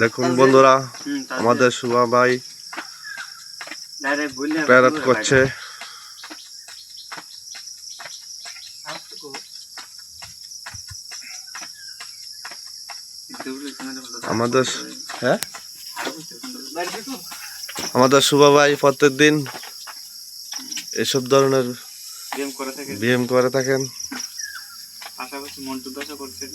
দেখুন বন্ধুরা, আমাদের শুভা ভাই প্যারট করছে। আমাদের শুভা ভাই প্রত্যেক দিন এসব ধরনের ব্যায়াম করে থাকেন। পাশাপাশি মন্টু দশা করছেন।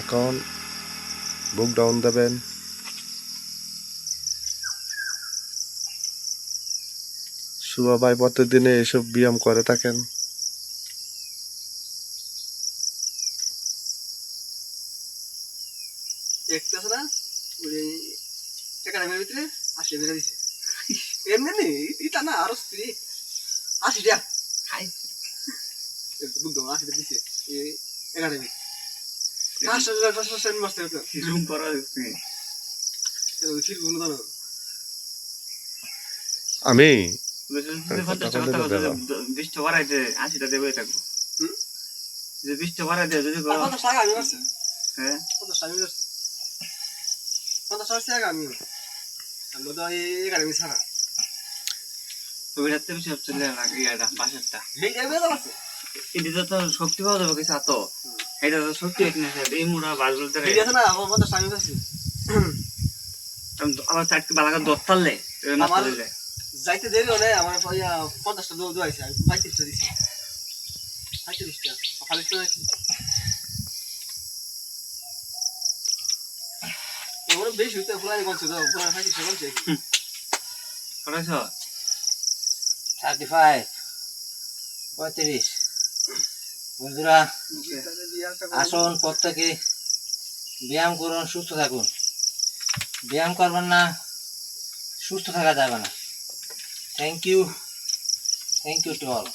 এখন বুক ডাউন দেবেন। শুভা ভাই প্রত্যেকদিনে এসব ব্যায়াম করে থাকেন। আমি 20 টা বাড়াইতে 80 টা দেবে থাকবো। যে 20 টা বাড়াইতে যদি করো 50 টাকা আমি করছি। হ্যাঁ 50 টাকা আমি করছি। 50 টাকা আমি আমরা তো এই একাডেমি ছাড়া ওইটাতে বেশি হচ্ছে না ইয়াটা বাসারটা এইটা বেদা আছে। এটা তো শক্তি পাওয়া যাবে কিছু আতো এটা তো শক্তি এক না এই মুড়া বাজল ধরে ঠিক আছে না আমার 50 টাকা আমি করছি। আবার চারটি বালাকা দত্তালে আমার যাইতে দেরি হলে আমার 50 টা দৌড় দৌড়াইছে আমি 35 টা দিছি 35 টা খালি তো নাকি ওরে বেশি হইতে ফুলাই বলছে দাও পুরো 35 টা বলছে করেছো 35 35 বন্ধুরা আসুন প্রত্যেকে ব্যায়াম করুন, সুস্থ থাকুন। ব্যায়াম করবেন না সুস্থ থাকা যাবে না। Thank you to all.